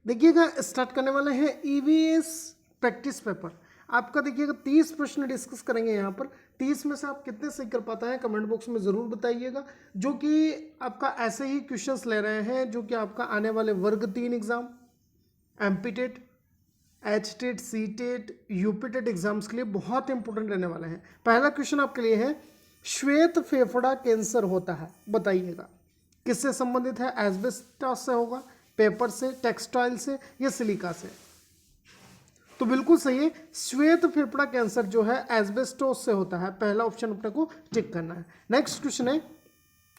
देखिएगा स्टार्ट करने वाले हैं ईवीएस प्रैक्टिस पेपर। आपका देखिएगा 30 प्रश्न डिस्कस करेंगे यहाँ पर। 30 में से आप कितने सही कर पाते हैं कमेंट बॉक्स में ज़रूर बताइएगा। जो कि आपका ऐसे ही क्वेश्चंस ले रहे हैं जो कि आपका आने वाले वर्ग 3 exam, MP TET, H TET, C TET, UP TET exams के लिए बहुत इंपॉर्टेंट रहने वाले हैं। पहला क्वेश्चन आपके लिए है, श्वेत फेफड़ा कैंसर होता है, बताइएगा किससे संबंधित है? एस्बेस्टॉस से होगा, पेपर से, टेक्सटाइल से या सिलिका से? तो बिल्कुल सही है, श्वेत फेफड़ा कैंसर जो है एस्बेस्टोस से होता है। पहला ऑप्शन अपने को टिक करना है। नेक्स्ट क्वेश्चन है,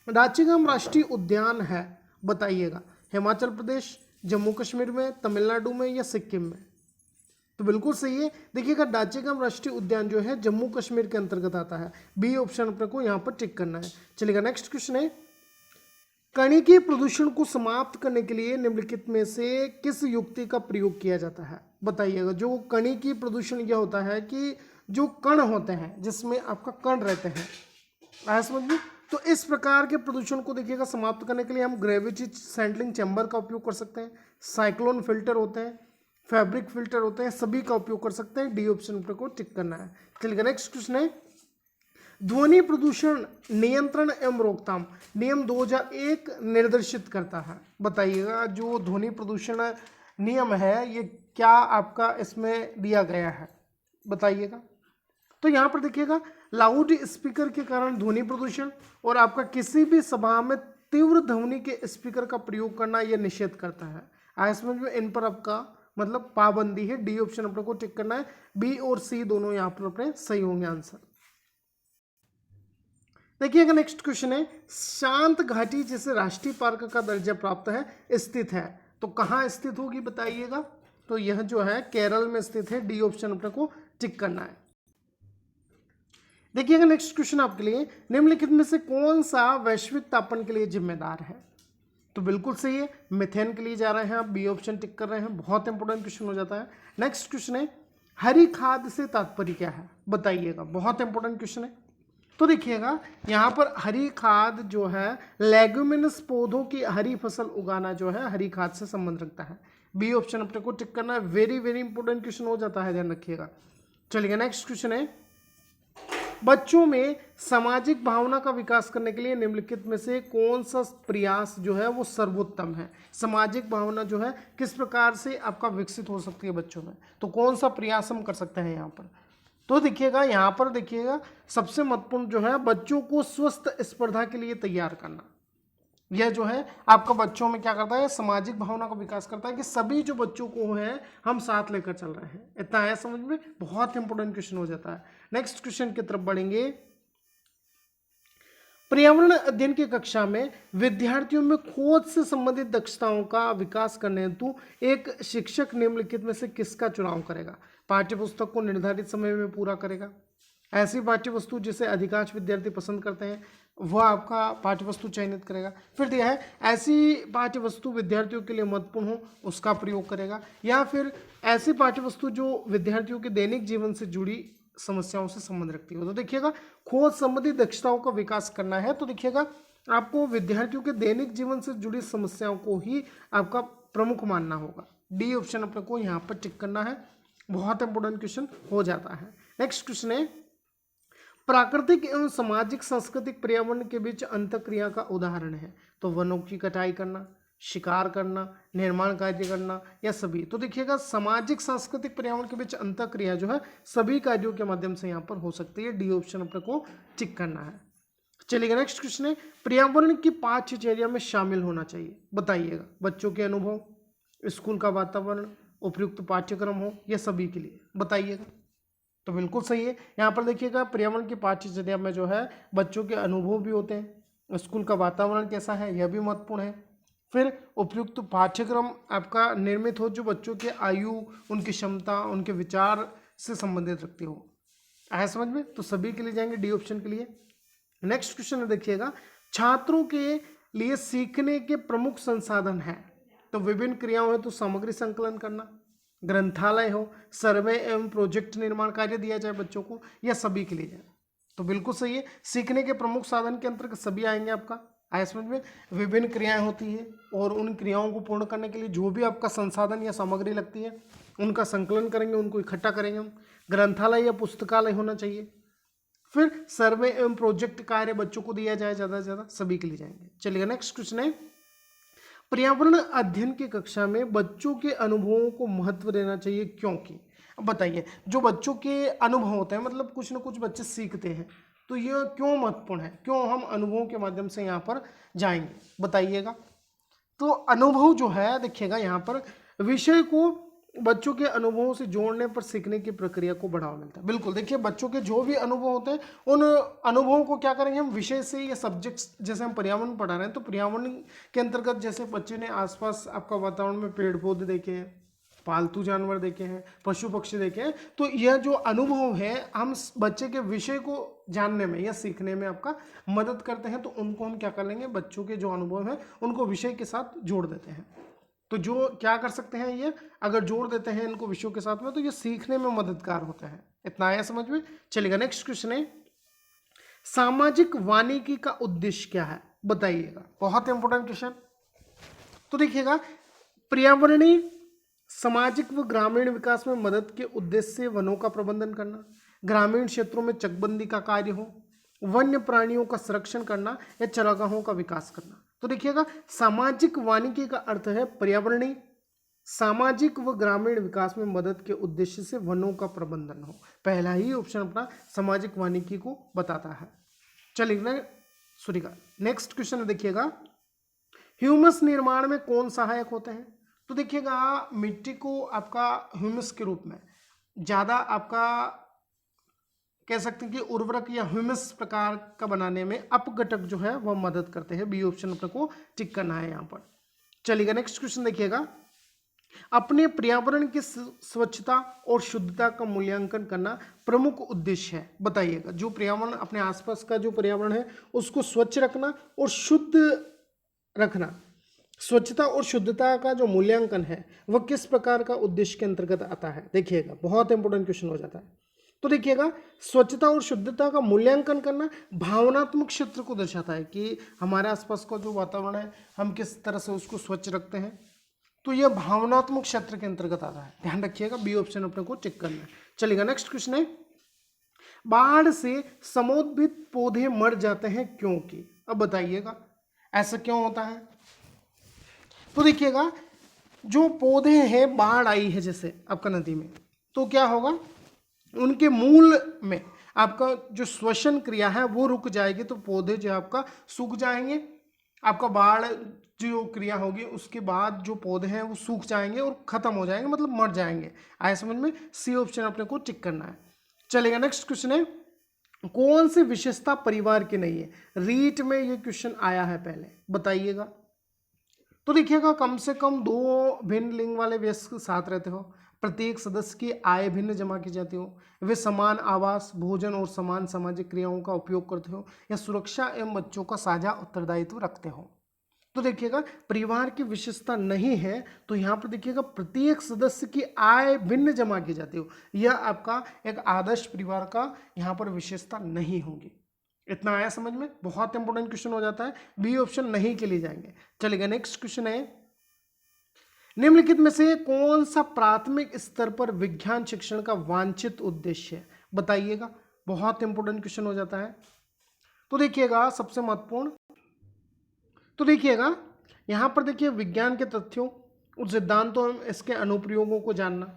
रांचीगम राष्ट्रीय उद्यान है, बताइएगा हिमाचल प्रदेश, जम्मू कश्मीर में, तमिलनाडु में या सिक्किम में? तो बिल्कुल सही है, देखिएगा रांचीगम राष्ट्रीय उद्यान जो है जम्मू कश्मीर के अंतर्गत आता है। बी ऑप्शन अपने को यहाँ पर टिक करना है। चलिएगा नेक्स्ट क्वेश्चन है, कणिकीय प्रदूषण को समाप्त करने के लिए निम्नलिखित में से किस युक्ति का प्रयोग किया जाता है, बताइएगा। जो कणिकीय प्रदूषण यह होता है कि जो कण होते हैं जिसमें आपका कण रहते हैं, आया समझ में? तो इस प्रकार के प्रदूषण को देखिएगा समाप्त करने के लिए हम ग्रेविटी सैंपलिंग चैम्बर का उपयोग कर सकते हैं, साइक्लोन फिल्टर होते हैं, फैब्रिक फिल्टर होते हैं, सभी का उपयोग कर सकते हैं। डी ऑप्शन को टिक करना है। चलिए नेक्स्ट क्वेश्चन है, ध्वनि प्रदूषण नियंत्रण एवं रोकथाम नियम 2001 निर्देशित करता है, बताइएगा जो ध्वनि प्रदूषण नियम है ये क्या आपका इसमें दिया गया है, बताइएगा। तो यहाँ पर देखिएगा लाउड स्पीकर के कारण ध्वनि प्रदूषण और आपका किसी भी सभा में तीव्र ध्वनि के स्पीकर का प्रयोग करना यह निषेध करता है। आया समझ में? इन पर आपका मतलब पाबंदी है। डी ऑप्शन अपने को टिक करना है। बी और सी दोनों यहाँ पर अपने सही होंगे आंसर। देखिएगा नेक्स्ट क्वेश्चन है, शांत घाटी जिसे राष्ट्रीय पार्क का दर्जा प्राप्त है स्थित है, तो कहाँ स्थित होगी बताइएगा। तो यह जो है केरल में स्थित है। डी ऑप्शन अपने को टिक करना है। देखिएगा नेक्स्ट क्वेश्चन आपके लिए, निम्नलिखित में से कौन सा वैश्विक तापन के लिए जिम्मेदार है? तो बिल्कुल सही है, मीथेन के लिए जा रहे हैं आप। बी ऑप्शन टिक कर रहे हैं, बहुत इंपॉर्टेंट क्वेश्चन हो जाता है। नेक्स्ट क्वेश्चन है, हरी खाद से तात्पर्य क्या है, बताइएगा, बहुत इंपॉर्टेंट क्वेश्चन है। तो देखिएगा यहाँ पर हरी खाद जो है लेग्यूमिनस पौधों की हरी फसल उगाना जो है हरी खाद से संबंध रखता है। बी ऑप्शन अपने को टिक करना है। वेरी वेरी इंपॉर्टेंट क्वेश्चन हो जाता है, ध्यान रखिएगा। चलिए नेक्स्ट क्वेश्चन है, बच्चों में सामाजिक भावना का विकास करने के लिए निम्नलिखित में से कौन सा प्रयास जो है वो सर्वोत्तम है? सामाजिक भावना जो है किस प्रकार से आपका विकसित हो सकती है बच्चों में, तो कौन सा प्रयास हम कर सकते हैं यहाँ पर? तो देखिएगा यहाँ पर देखिएगा सबसे महत्वपूर्ण जो है बच्चों को स्वस्थ स्पर्धा के लिए तैयार करना। यह जो है आपका बच्चों में क्या करता है, सामाजिक भावना का विकास करता है कि सभी जो बच्चों को है हम साथ लेकर चल रहे हैं। इतना आया समझ में? बहुत इंपॉर्टेंट क्वेश्चन हो जाता है। नेक्स्ट क्वेश्चन की तरफ बढ़ेंगे, पर्यावरण अध्ययन की कक्षा में विद्यार्थियों में खोज से संबंधित दक्षताओं का विकास करने हेतु एक शिक्षक निम्नलिखित में से किसका चुनाव करेगा? पाठ्य पुस्तक को निर्धारित समय में पूरा करेगा, ऐसी पाठ्य वस्तु जिसे अधिकांश विद्यार्थी पसंद करते हैं वह आपका पाठ्य वस्तु चयनित करेगा। फिर दिया है ऐसी पाठ्य वस्तु विद्यार्थियों के लिए महत्वपूर्ण हो उसका प्रयोग करेगा, या फिर ऐसी पाठ्य वस्तु जो विद्यार्थियों के दैनिक जीवन से जुड़ी समस्याओं से संबंध रखती हो। तो देखिएगा खोज संबंधी दक्षताओं का विकास करना है, तो देखिएगा आपको विद्यार्थियों के दैनिक जीवन से जुड़ी समस्याओं को ही आपका प्रमुख मानना होगा। डी ऑप्शन अपने को यहाँ पर टिक करना है, बहुत इंपॉर्टेंट क्वेश्चन हो जाता है। नेक्स्ट क्वेश्चन है, प्राकृतिक एवं सामाजिक सांस्कृतिक पर्यावरण के बीच अंतःक्रिया का उदाहरण है, तो वनों की कटाई करना, शिकार करना, निर्माण कार्य करना या सभी? तो देखिएगा सामाजिक सांस्कृतिक पर्यावरण के बीच अंतःक्रिया जो है सभी कार्यों के माध्यम से यहाँ पर हो सकती है। डी ऑप्शन अपने को टिक करना है। चलिएगा नेक्स्ट क्वेश्चन है, पर्यावरण की पाठ्यचर्या में शामिल होना चाहिए, बताइएगा। बच्चों के अनुभव, स्कूल का वातावरण, उपयुक्त पाठ्यक्रम हो या सभी के लिए, बताइएगा। तो बिल्कुल सही है, यहाँ पर देखिएगा पर्यावरण की पाठ्यचर्या में जो है बच्चों के अनुभव भी होते हैं, स्कूल का वातावरण कैसा है यह भी महत्वपूर्ण है, फिर उपयुक्त पाठ्यक्रम आपका निर्मित हो जो बच्चों के आयु, उनकी क्षमता, उनके विचार से संबंधित रखती हो। आया समझ में? तो सभी के लिए जाएंगे डी ऑप्शन के लिए। नेक्स्ट क्वेश्चन देखिएगा, छात्रों के लिए सीखने के प्रमुख संसाधन है, तो विभिन्न क्रियाओं हेतु सामग्री संकलन करना, ग्रंथालय हो, सर्वे एवं प्रोजेक्ट निर्माण कार्य दिया जाए बच्चों को, या सभी के लिए जाए? तो बिल्कुल सही है, सीखने के प्रमुख साधन के अंतर्गत सभी आएंगे आपका। आया समझ में। विभिन्न क्रियाएं होती है और उन क्रियाओं को पूर्ण करने के लिए जो भी आपका संसाधन या सामग्री लगती है उनका संकलन करेंगे, उनको इकट्ठा करेंगे हम। ग्रंथालय या पुस्तकालय होना चाहिए। फिर सर्वे एवं प्रोजेक्ट कार्य बच्चों को दिया जाए, ज़्यादा से ज़्यादा सभी के लिए जाएंगे। चलिए नेक्स्ट क्वेश्चन है, पर्यावरण अध्ययन की कक्षा में बच्चों के अनुभवों को महत्व देना चाहिए क्योंकि। अब बताइए, जो बच्चों के अनुभव होते हैं मतलब कुछ ना कुछ बच्चे सीखते हैं, तो यह क्यों महत्वपूर्ण है, क्यों हम अनुभवों के माध्यम से यहाँ पर जाएंगे, बताइएगा। तो अनुभव जो है देखिएगा यहाँ पर विषय को बच्चों के अनुभवों से जोड़ने पर सीखने की प्रक्रिया को बढ़ावा मिलता है। बिल्कुल, देखिए बच्चों के जो भी अनुभव होते हैं उन अनुभवों को क्या करेंगे हम विषय से या सब्जेक्ट्स, जैसे हम पर्यावरण पढ़ा रहे हैं तो पर्यावरण के अंतर्गत जैसे बच्चे ने आसपास आपका वातावरण में पेड़ पौधे देखे हैं, पालतू जानवर देखे हैं, पशु पक्षी देखे हैं, तो यह जो अनुभव है हम बच्चे के विषय को जानने में या सीखने में आपका मदद करते हैं। तो उनको हम क्या कर लेंगे, बच्चों के जो अनुभव हैं उनको विषय के साथ जोड़ देते हैं। तो जो क्या कर सकते हैं, ये अगर जोड़ देते हैं इनको विषयों के साथ में तो ये सीखने में मददगार होता है। इतना आया समझ में। चलेगा नेक्स्ट क्वेश्चन है, सामाजिक वानिकी का उद्देश्य क्या है, बताइएगा। बहुत इंपॉर्टेंट क्वेश्चन। तो देखिएगा, पर्यावरणीय सामाजिक व ग्रामीण विकास में मदद के उद्देश्य से वनों का प्रबंधन करना, ग्रामीण क्षेत्रों में चकबंदी का कार्य हो, वन्य प्राणियों का संरक्षण करना या चरागाहों का विकास करना। तो देखिएगा, सामाजिक वानिकी का अर्थ है पर्यावरणीय सामाजिक व ग्रामीण विकास में मदद के उद्देश्य से वनों का प्रबंधन हो। पहला ही ऑप्शन अपना सामाजिक वानिकी को बताता है। चलिए सुनिएगा नेक्स्ट क्वेश्चन देखिएगा, ह्यूमस निर्माण में कौन सहायक होते हैं। तो देखिएगा, मिट्टी को आपका ह्यूमस के रूप में ज़्यादा आपका कह सकते हैं कि उर्वरक या ह्यूमस प्रकार का बनाने में अपघटक जो है वह मदद करते हैं। बी ऑप्शन अपने को टिक करना है यहाँ पर। चलिएगा नेक्स्ट क्वेश्चन देखिएगा, अपने पर्यावरण की स्वच्छता और शुद्धता का मूल्यांकन करना प्रमुख उद्देश्य है, बताइएगा। जो पर्यावरण अपने आसपास का जो पर्यावरण है उसको स्वच्छ रखना और शुद्ध रखना, स्वच्छता और शुद्धता का जो मूल्यांकन है वह किस प्रकार का उद्देश्य के अंतर्गत आता है, देखिएगा। बहुत इंपॉर्टेंट क्वेश्चन हो जाता है। तो देखिएगा, स्वच्छता और शुद्धता का मूल्यांकन करना भावनात्मक क्षेत्र को दर्शाता है कि हमारे आसपास का जो वातावरण है हम किस तरह से उसको स्वच्छ रखते हैं, तो यह भावनात्मक क्षेत्र के अंतर्गत आता है। ध्यान रखिएगा, बी ऑप्शन अपने को टिक करना है। चलिएगा नेक्स्ट क्वेश्चन है, बाढ़ से समुद्भित पौधे मर जाते हैं क्योंकि। अब बताइएगा ऐसा क्यों होता है। तो देखिएगा, जो पौधे हैं बाढ़ आई है जैसे आपका नदी में, तो क्या होगा, उनके मूल में आपका जो श्वसन क्रिया है वो रुक जाएगी, तो पौधे जो आपका सूख जाएंगे। आपका बाढ़ जो क्रिया होगी उसके बाद जो पौधे हैं वो सूख जाएंगे और खत्म हो जाएंगे, मतलब मर जाएंगे। आया समझ में। सी ऑप्शन अपने को टिक करना है। चलेगा नेक्स्ट क्वेश्चन है, कौन सी विशेषता परिवार की नहीं है। रीट में ये क्वेश्चन आया है पहले, बताइएगा। तो देखिएगा, कम से कम 2 भिन्न लिंग वाले वयस्क साथ रहते हो, प्रत्येक सदस्य की आय भिन्न जमा की जाती हो, वे समान आवास, भोजन और समान सामाजिक क्रियाओं का उपयोग करते हो, या सुरक्षा एवं बच्चों का साझा उत्तरदायित्व रखते हो। तो देखिएगा, परिवार की विशेषता नहीं है, तो यहाँ पर देखिएगा प्रत्येक सदस्य की आय भिन्न जमा की जाती हो, यह आपका एक आदर्श परिवार का यहाँ पर विशेषता नहीं होगी। इतना आया समझ में। बहुत इंपॉर्टेंट क्वेश्चन हो जाता है, बी ऑप्शन नहीं के लिए जाएंगे। चलेगा नेक्स्ट क्वेश्चन है, निम्नलिखित में से कौन सा प्राथमिक स्तर पर विज्ञान शिक्षण का वांछित उद्देश्य है, बताइएगा। बहुत इंपॉर्टेंट क्वेश्चन हो जाता है। तो देखिएगा, सबसे महत्वपूर्ण, तो देखिएगा यहाँ पर देखिए विज्ञान के तथ्यों और सिद्धांतों एवं इसके अनुप्रयोगों को जानना।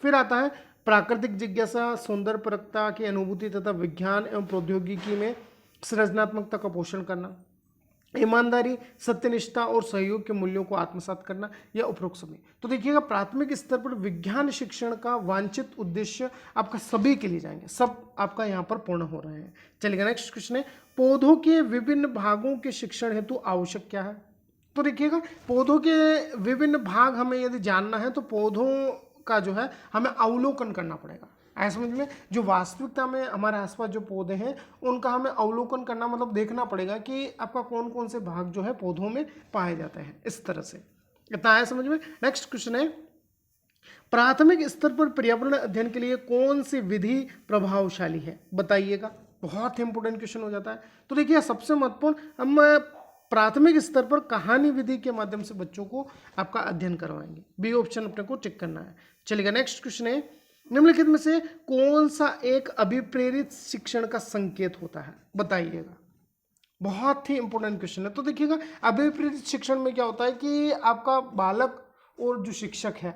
फिर आता है प्राकृतिक जिज्ञासा, सौंदर्य परकता की अनुभूति तथा विज्ञान एवं प्रौद्योगिकी में सृजनात्मकता का पोषण करना, ईमानदारी, सत्यनिष्ठा और सहयोग के मूल्यों को आत्मसात करना, या उपरोक्त सभी। तो देखिएगा, प्राथमिक स्तर पर विज्ञान शिक्षण का वांछित उद्देश्य आपका सभी के लिए जाएंगे, सब आपका यहाँ पर पूर्ण हो रहे हैं। चलिएगा नेक्स्ट क्वेश्चन है, पौधों के विभिन्न भागों के शिक्षण हेतु आवश्यक क्या है। तो देखिएगा, पौधों के विभिन्न भाग हमें यदि जानना है तो पौधों का जो है हमें अवलोकन करना पड़ेगा। ऐसा समझ में, जो वास्तविकता में हमारे आसपास जो पौधे हैं उनका हमें अवलोकन करना, मतलब देखना पड़ेगा कि आपका कौन कौन से भाग जो है पौधों में पाए जाते हैं, इस तरह से। इतना आया समझ में। नेक्स्ट क्वेश्चन है, प्राथमिक स्तर पर पर्यावरण अध्ययन के लिए कौन सी विधि प्रभावशाली है, बताइएगा। बहुत इंपॉर्टेंट क्वेश्चन हो जाता है। तो देखिए, सबसे महत्वपूर्ण हम प्राथमिक स्तर पर कहानी विधि के माध्यम से बच्चों को आपका अध्ययन करवाएंगे। बी ऑप्शन अपने को टिक करना है। चलिएगा नेक्स्ट क्वेश्चन है, निम्नलिखित में से कौन सा एक अभिप्रेरित शिक्षण का संकेत होता है, बताइएगा। बहुत ही इंपॉर्टेंट क्वेश्चन है। तो देखिएगा अभिप्रेरित शिक्षण में क्या होता है कि आपका बालक और जो शिक्षक है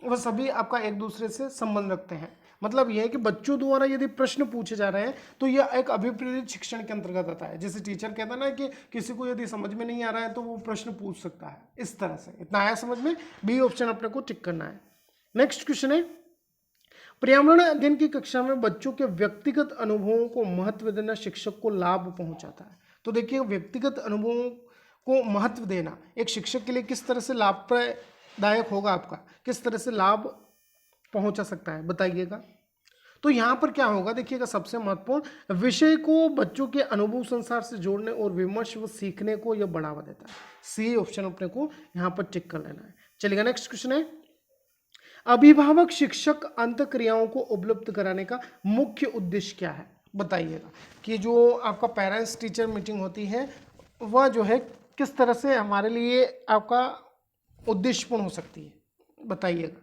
वह सभी आपका एक दूसरे से संबंध रखते हैं। मतलब यह है कि बच्चों द्वारा यदि प्रश्न पूछे जा रहे हैं तो यह एक अभिप्रेरित शिक्षण के अंतर्गत आता है। जैसे टीचर कहता है ना कि किसी को यदि समझ में नहीं आ रहा है तो वो प्रश्न पूछ सकता है, इस तरह से। इतना आया समझ में? बी ऑप्शन अपने को टिक करना है। नेक्स्ट क्वेश्चन है, पर्यावरण अध्ययन की कक्षा में बच्चों के व्यक्तिगत अनुभवों को महत्व देना शिक्षक को लाभ पहुंचाता है। तो देखिए व्यक्तिगत अनुभवों को महत्व देना एक शिक्षक के लिए किस तरह से लाभदायक होगा, आपका किस तरह से लाभ पहुंचा सकता है, बताइएगा। तो यहाँ पर क्या होगा, देखिएगा सबसे महत्वपूर्ण, विषय को बच्चों के अनुभव संसार से जोड़ने और विमर्श व सीखने को यह बढ़ावा देता है। सी ऑप्शन अपने को यहाँ पर टिक कर लेना है। चलिएगा नेक्स्ट क्वेश्चन है, अभिभावक शिक्षक अंतःक्रियाओं को उपलब्ध कराने का मुख्य उद्देश्य क्या है, बताइएगा। कि जो आपका पेरेंट्स टीचर मीटिंग होती है वह जो है किस तरह से हमारे लिए आपका उद्देश्यपूर्ण हो सकती है, बताइएगा।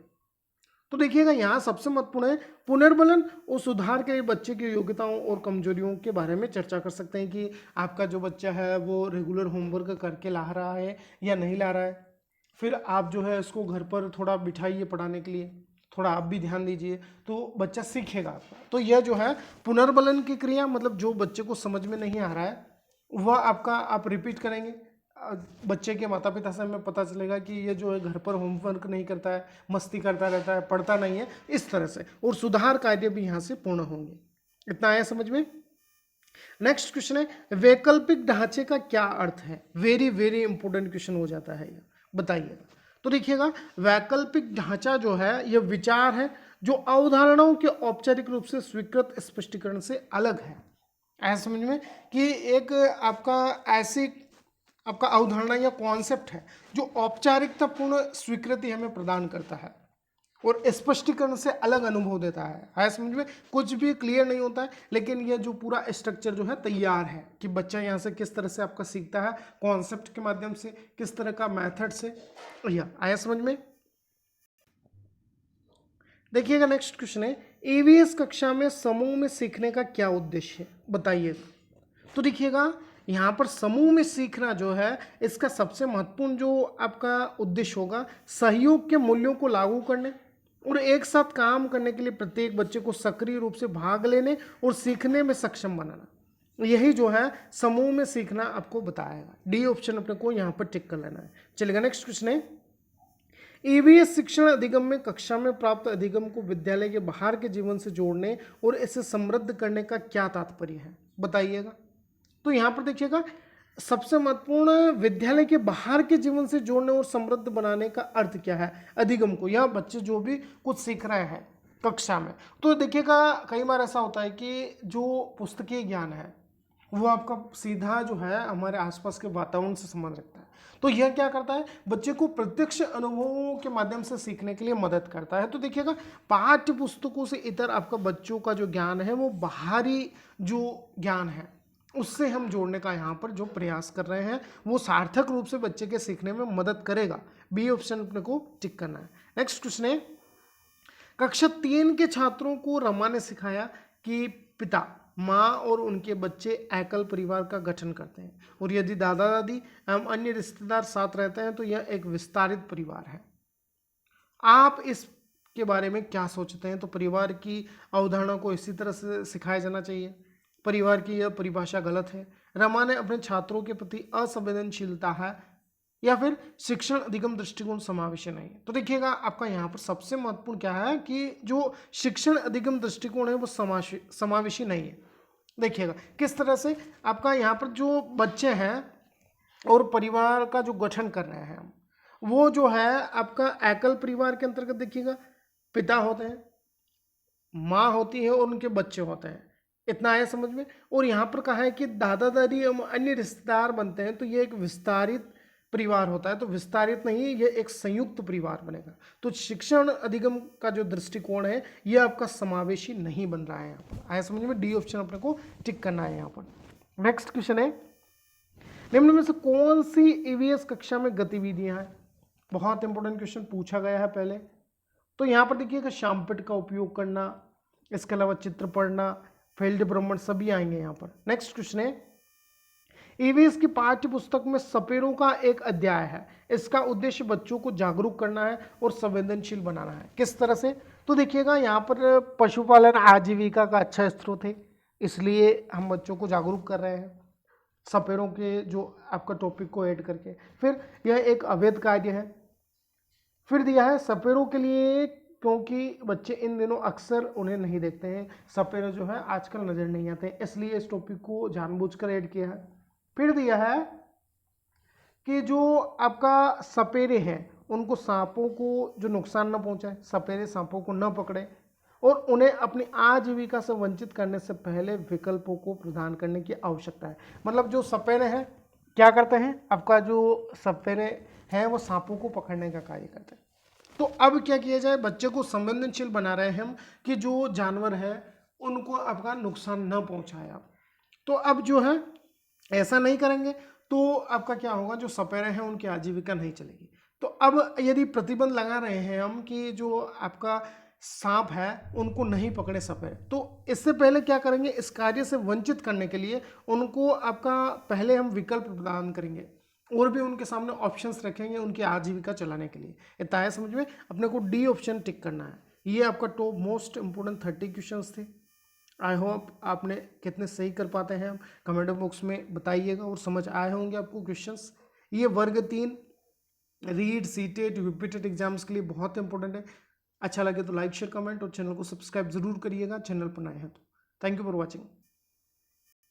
तो देखिएगा यहाँ सबसे महत्वपूर्ण है, पुनर्बलन और सुधार के लिए बच्चे की योग्यताओं और कमजोरियों के बारे में चर्चा कर सकते हैं कि आपका जो बच्चा है वो रेगुलर होमवर्क करके ला रहा है या नहीं ला रहा है। फिर आप जो है इसको घर पर थोड़ा बिठाइए पढ़ाने के लिए, थोड़ा आप भी ध्यान दीजिए तो बच्चा सीखेगा आपका। तो यह जो है पुनर्बलन की क्रिया, मतलब जो बच्चे को समझ में नहीं आ रहा है वह आपका आप रिपीट करेंगे। बच्चे के माता पिता से हमें पता चलेगा कि ये जो है घर पर होमवर्क नहीं करता है, मस्ती करता रहता है, पढ़ता नहीं है, इस तरह से। और सुधार कार्य भी यहाँ से पूर्ण होंगे। इतना आया समझ में? नेक्स्ट क्वेश्चन है, वैकल्पिक ढांचे का क्या अर्थ है? वेरी वेरी इंपॉर्टेंट क्वेश्चन हो जाता है यह, बताइएगा। तो देखिएगा वैकल्पिक ढांचा जो है यह विचार है जो अवधारणाओं के औपचारिक रूप से स्वीकृत स्पष्टीकरण से अलग है। ऐसा समझ में कि एक आपका ऐसी आपका अवधारणा या कॉन्सेप्ट है जो औपचारिकतापूर्ण स्वीकृति हमें प्रदान करता है और स्पष्टीकरण से अलग अनुभव देता है समझ में? कुछ भी क्लियर नहीं होता है, लेकिन यह जो पूरा स्ट्रक्चर जो है तैयार है कि बच्चा यहाँ से किस तरह से आपका सीखता है, कॉन्सेप्ट के माध्यम से, किस तरह का मेथड से। यह आया समझ में? देखिएगा नेक्स्ट क्वेश्चन है, ईवीएस कक्षा में समूह में सीखने का क्या उद्देश्य है, बताइएगा। तो देखिएगा यहाँ पर समूह में सीखना जो है इसका सबसे महत्वपूर्ण जो आपका उद्देश्य होगा, सहयोग के मूल्यों को लागू करने और एक साथ काम करने के लिए प्रत्येक बच्चे को सक्रिय रूप से भाग लेने और सीखने में सक्षम बनाना। यही जो है समूह में सीखना आपको बताएगा। डी ऑप्शन अपने को यहाँ पर टिक कर लेना है। चलेगा नेक्स्ट क्वेश्चन है, ईवीएस शिक्षण अधिगम में कक्षा में प्राप्त अधिगम को विद्यालय के बाहर के जीवन से जोड़ने और इसे समृद्ध करने का क्या तात्पर्य है, बताइएगा। तो यहाँ पर देखिएगा सबसे महत्वपूर्ण विद्यालय के बाहर के जीवन से जोड़ने और समृद्ध बनाने का अर्थ क्या है अधिगम को, या बच्चे जो भी कुछ सीख रहे हैं कक्षा में। तो देखिएगा कई बार ऐसा होता है कि जो पुस्तकीय ज्ञान है वो आपका सीधा जो है हमारे आसपास के वातावरण से संबंध रखता है। तो यह क्या करता है, बच्चे को प्रत्यक्ष अनुभवों के माध्यम से सीखने के लिए मदद करता है। तो देखिएगा पाठ्य पुस्तकों से इतर आपका बच्चों का जो ज्ञान है वो बाहरी जो ज्ञान है उससे हम जोड़ने का यहाँ पर जो प्रयास कर रहे हैं वो सार्थक रूप से बच्चे के सीखने में मदद करेगा। बी ऑप्शन अपने को टिक करना है। नेक्स्ट क्वेश्चन है, कक्षा 3 के छात्रों को रमा ने सिखाया कि पिता, माँ और उनके बच्चे एकल परिवार का गठन करते हैं और यदि दादा दादी एवं अन्य रिश्तेदार साथ रहते हैं तो यह एक विस्तारित परिवार है। आप इस के बारे में क्या सोचते हैं? तो परिवार की अवधारणा को इसी तरह से सिखाया जाना चाहिए। परिवार की यह परिभाषा गलत है। रमा ने अपने छात्रों के प्रति असंवेदनशीलता है या फिर शिक्षण अधिगम दृष्टिकोण समावेशी नहीं है। तो देखिएगा आपका यहाँ पर सबसे महत्वपूर्ण क्या है कि जो शिक्षण अधिगम दृष्टिकोण है वो समावेशी नहीं है। देखिएगा किस तरह से आपका यहाँ पर जो बच्चे हैं और परिवार का जो गठन कर रहे हैं हम, वो जो है आपका एकल परिवार के अंतर्गत देखिएगा पिता होते हैं, माँ होती है और उनके बच्चे होते हैं। इतना आया समझ में? और यहाँ पर कहा है कि दादा दादी एवं अन्य रिश्तेदार बनते हैं तो ये एक विस्तारित परिवार होता है। तो विस्तारित नहीं, ये एक संयुक्त परिवार बनेगा। तो शिक्षण अधिगम का जो दृष्टिकोण है ये आपका समावेशी नहीं बन रहा है। यहाँ पर आया समझ में? डी ऑप्शन अपने को टिक करना है यहाँ पर। नेक्स्ट क्वेश्चन है, निम्न में से कौन सी ईवीएस कक्षा में गतिविधियां हैं? बहुत इंपॉर्टेंट क्वेश्चन पूछा गया है पहले। तो यहाँ पर देखिएगा शामपिट का उपयोग करना, इसके अलावा चित्र पढ़ना, फील्ड भ्रमण सभी आएंगे यहाँ पर। नेक्स्ट क्वेश्चन है, ईवीएस की पाठ्य पुस्तक में सपेरों का एक अध्याय है, इसका उद्देश्य बच्चों को जागरूक करना है और संवेदनशील बनाना है। किस तरह से? तो देखिएगा यहाँ पर पशुपालन आजीविका का अच्छा स्रोत है, इसलिए हम बच्चों को जागरूक कर रहे हैं सपेरों के जो आपका टॉपिक को ऐड करके। फिर यह एक अवैध कार्य है। फिर दिया है सपेरों के लिए, क्योंकि बच्चे इन दिनों अक्सर उन्हें नहीं देखते हैं, सपेरे जो है आजकल नजर नहीं आते, इसलिए इस टॉपिक को जानबूझकर ऐड किया है। फिर दिया है कि जो आपका सपेरे हैं उनको सांपों को जो नुकसान न पहुंचाए, सपेरे सांपों को न पकड़े और उन्हें अपनी आजीविका से वंचित करने से पहले विकल्पों को प्रदान करने की आवश्यकता है। मतलब जो सपेरे हैं क्या करते हैं, आपका जो सपेरे हैं वो सांपों को पकड़ने का कार्य करते हैं। तो अब क्या किया जाए, बच्चे को संवेदनशील बना रहे हैं हम कि जो जानवर है उनको आपका नुकसान न पहुंचाए आप। तो अब जो है ऐसा नहीं करेंगे तो आपका क्या होगा, जो सपेरे हैं उनकी आजीविका नहीं चलेगी। तो अब यदि प्रतिबंध लगा रहे हैं हम कि जो आपका सांप है उनको नहीं पकड़े सपेरे, तो इससे पहले क्या करेंगे, इस कार्य से वंचित करने के लिए उनको आपका पहले हम विकल्प प्रदान करेंगे और भी उनके सामने ऑप्शंस रखेंगे उनकी आजीविका चलाने के लिए। इतना है समझ में, अपने को डी ऑप्शन टिक करना है। ये आपका टॉप मोस्ट इंपोर्टेंट 30 क्वेश्चंस थे। आई होप आपने कितने सही कर पाते हैं कमेंट बॉक्स में बताइएगा और समझ आए होंगे आपको क्वेश्चंस। ये वर्ग 3 रीड सीटेट रिपीटेड एग्जाम्स के लिए बहुत इंपॉर्टेंट है। अच्छा लगे तो लाइक शेयर कमेंट और चैनल को सब्सक्राइब जरूर करिएगा, चैनल पर नए हैं तो। Thank you for watching.